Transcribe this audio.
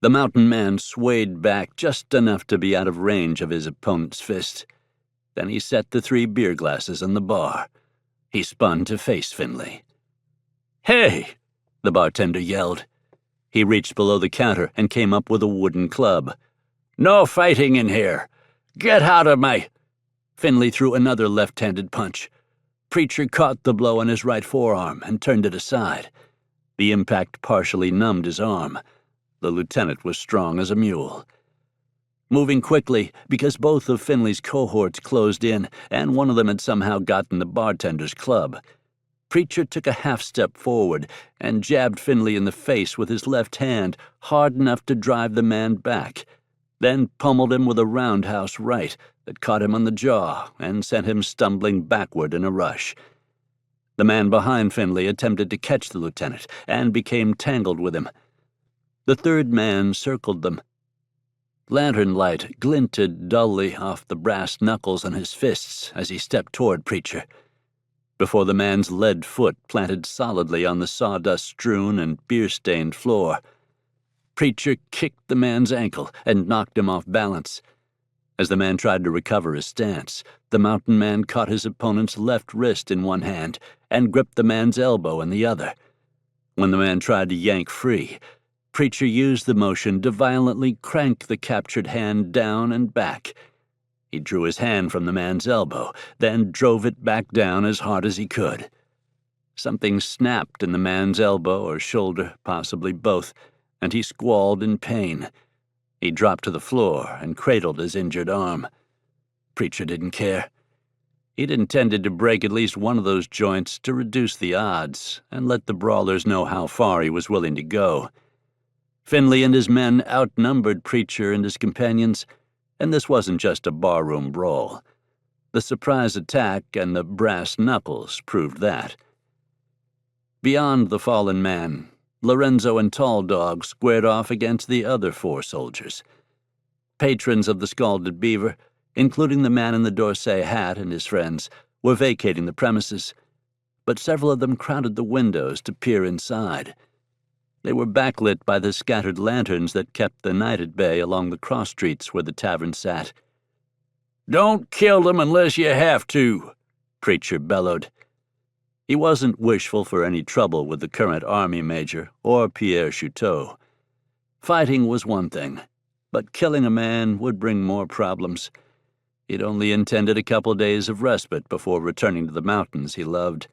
The mountain man swayed back just enough to be out of range of his opponent's fist. Then he set the 3 beer glasses on the bar. He spun to face Finley. "Hey!" the bartender yelled. He reached below the counter and came up with a wooden club. "No fighting in here! Get out of my—" Finley threw another left-handed punch. Preacher caught the blow on his right forearm and turned it aside. The impact partially numbed his arm. The lieutenant was strong as a mule. Moving quickly, because both of Finley's cohorts closed in and one of them had somehow gotten the bartender's club, Preacher took a half-step forward and jabbed Finley in the face with his left hand hard enough to drive the man back, then pummeled him with a roundhouse right that caught him on the jaw and sent him stumbling backward in a rush. The man behind Finley attempted to catch the lieutenant and became tangled with him. The third man circled them. Lantern light glinted dully off the brass knuckles on his fists as he stepped toward Preacher. Before the man's lead foot planted solidly on the sawdust-strewn and beer-stained floor, Preacher kicked the man's ankle and knocked him off balance. As the man tried to recover his stance, the mountain man caught his opponent's left wrist in one hand and gripped the man's elbow in the other. When the man tried to yank free, Preacher used the motion to violently crank the captured hand down and back. He drew his hand from the man's elbow, then drove it back down as hard as he could. Something snapped in the man's elbow or shoulder, possibly both, and he squalled in pain. He dropped to the floor and cradled his injured arm. Preacher didn't care. He'd intended to break at least one of those joints to reduce the odds and let the brawlers know how far he was willing to go. Finley and his men outnumbered Preacher and his companions, and this wasn't just a barroom brawl. The surprise attack and the brass knuckles proved that. Beyond the fallen man, Lorenzo and Tall Dog squared off against the other 4 soldiers. Patrons of the Scalded Beaver, including the man in the D'Orsay hat and his friends, were vacating the premises, but several of them crowded the windows to peer inside. They were backlit by the scattered lanterns that kept the night at bay along the cross streets where the tavern sat. "Don't kill them unless you have to," Preacher bellowed. He wasn't wishful for any trouble with the current army major or Pierre Chouteau. Fighting was one thing, but killing a man would bring more problems. He'd only intended a couple days of respite before returning to the mountains he loved.